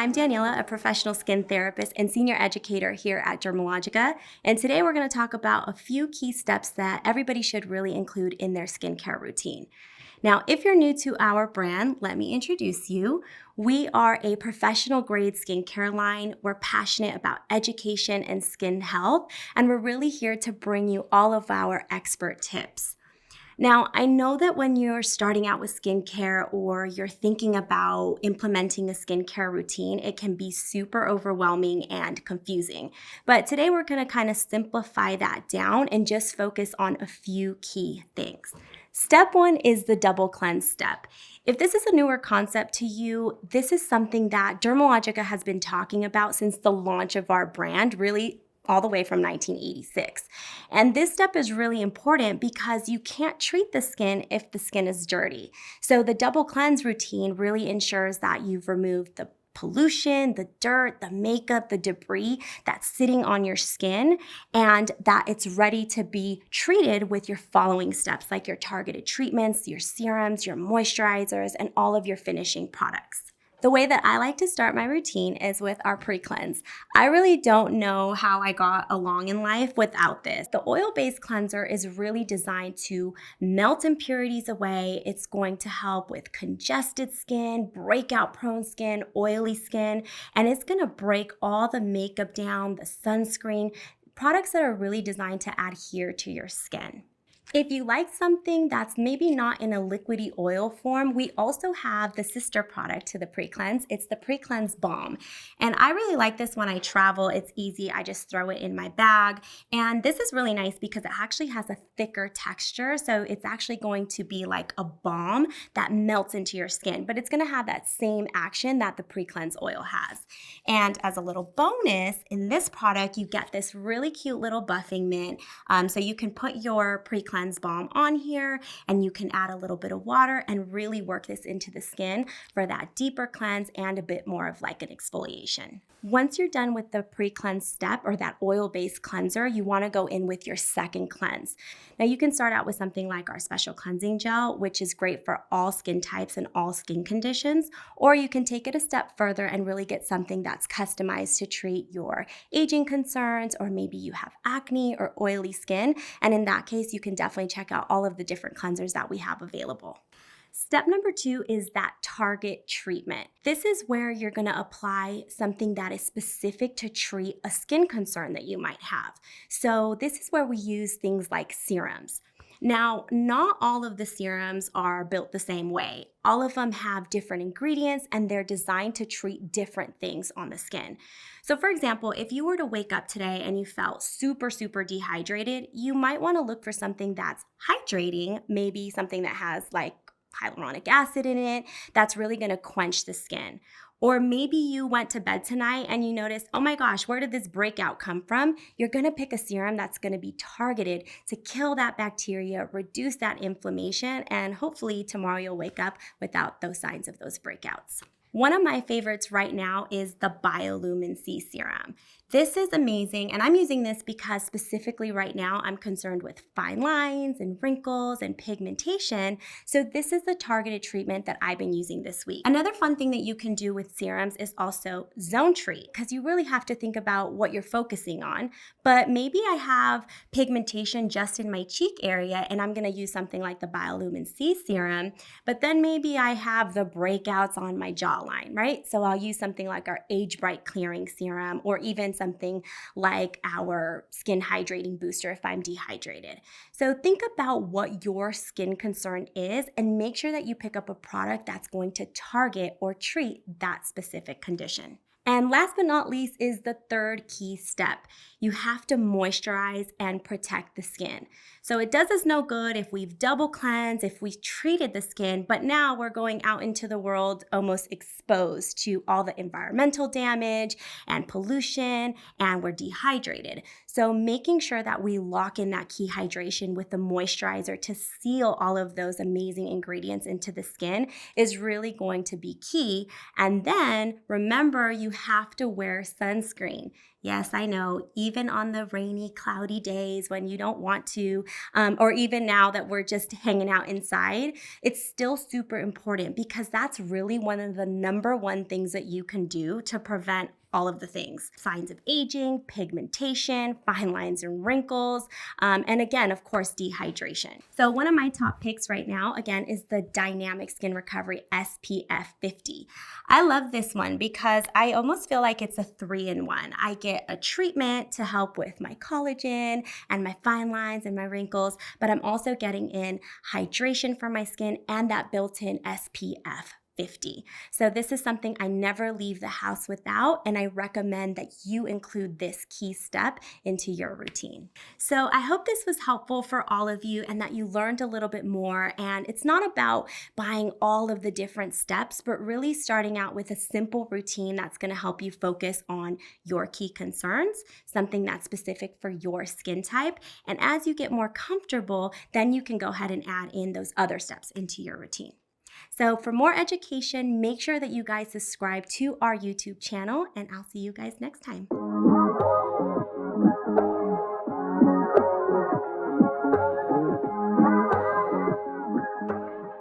I'm Daniela, a professional skin therapist and senior educator here at Dermalogica, and today we're going to talk about a few key steps that everybody should really include in their skincare routine. Now, if you're new to our brand, let me introduce you. We are a professional grade skincare line. We're passionate about education and skin health, and we're really here to bring you all of our expert tips. Now, I know that when you're starting out with skincare or you're thinking about implementing a skincare routine, it can be super overwhelming and confusing. But today we're going to kind of simplify that down and just focus on a few key things. Step one is the double cleanse step. If this is a newer concept to you, this is something that Dermalogica has been talking about since the launch of our brand, really all the way from 1986. And this step is really important because you can't treat the skin if the skin is dirty. So the double cleanse routine really ensures that you've removed the pollution, the dirt, the makeup, the debris that's sitting on your skin, and that it's ready to be treated with your following steps, like your targeted treatments, your serums, your moisturizers, and all of your finishing products. The way that I like to start my routine is with our pre-cleanse. I really don't know how I got along in life without this. The oil-based cleanser is really designed to melt impurities away. It's going to help with congested skin, breakout-prone skin, oily skin, and it's going to break all the makeup down, the sunscreen, products that are really designed to adhere to your skin. If you like something that's maybe not in a liquidy oil form, we also have the sister product to the pre-cleanse. It's the pre-cleanse balm. And I really like this when I travel. It's easy. I just throw it in my bag. And this is really nice because it actually has a thicker texture. So it's actually going to be like a balm that melts into your skin, but it's going to have that same action that the pre-cleanse oil has. And as a little bonus, in this product, you get this really cute little buffing mitt. So you can put your pre-cleanse balm on here and you can add a little bit of water and really work this into the skin for that deeper cleanse and a bit more of like an exfoliation. Once you're done with the pre-cleanse step or that oil-based cleanser, you want to go in with your second cleanse. Now you can start out with something like our special cleansing gel, which is great for all skin types and all skin conditions, or you can take it a step further and really get something that's customized to treat your aging concerns, or maybe you have acne or oily skin, and in that case, you can definitely check out all of the different cleansers that we have available. Step number 2 is that target treatment. This is where you're going to apply something that is specific to treat a skin concern that you might have. So this is where we use things like serums. Now, not all of the serums are built the same way. All of them have different ingredients and they're designed to treat different things on the skin. So for example, if you were to wake up today and you felt super dehydrated, you might want to look for something that's hydrating, maybe something that has like hyaluronic acid in it, that's really going to quench the skin. Or maybe you went to bed tonight and you noticed, oh my gosh, where did this breakout come from? You're going to pick a serum that's going to be targeted to kill that bacteria, reduce that inflammation, and hopefully tomorrow you'll wake up without those signs of those breakouts. One of my favorites right now is the Biolumin C serum. This is amazing, and I'm using this because specifically right now I'm concerned with fine lines and wrinkles and pigmentation, so this is the targeted treatment that I've been using this week. Another fun thing that you can do with serums is also zone treat, because you really have to think about what you're focusing on, but maybe I have pigmentation just in my cheek area and I'm going to use something like the Biolumin C serum, but then maybe I have the breakouts on my jawline, right? So I'll use something like our Age Bright Clearing Serum, or even something like our Skin Hydrating Booster if I'm dehydrated. So think about what your skin concern is and make sure that you pick up a product that's going to target or treat that specific condition. And last but not least is the third key step. You have to moisturize and protect the skin. So it does us no good if we've double cleansed, if we've treated the skin, but now we're going out into the world almost exposed to all the environmental damage and pollution, and we're dehydrated. So making sure that we lock in that key hydration with the moisturizer to seal all of those amazing ingredients into the skin is really going to be key. And then remember, you have to wear sunscreen. Yes, I know, even on the rainy, cloudy days when you don't want to, or even now that we're just hanging out inside, it's still super important because that's really one of the number one things that you can do to prevent all of the things: signs of aging, pigmentation, fine lines and wrinkles, and again, of course, dehydration. So one of my top picks right now, again, is the Dynamic Skin Recovery SPF 50. I love this one because I almost feel like it's a 3-in-1. I get a treatment to help with my collagen and my fine lines and my wrinkles, but I'm also getting in hydration for my skin and that built-in SPF 50. So this is something I never leave the house without, and I recommend that you include this key step into your routine. So I hope this was helpful for all of you and that you learned a little bit more. And it's not about buying all of the different steps, but really starting out with a simple routine that's going to help you focus on your key concerns, something that's specific for your skin type. And as you get more comfortable, then you can go ahead and add in those other steps into your routine. So for more education, make sure that you guys subscribe to our YouTube channel, and I'll see you guys next time.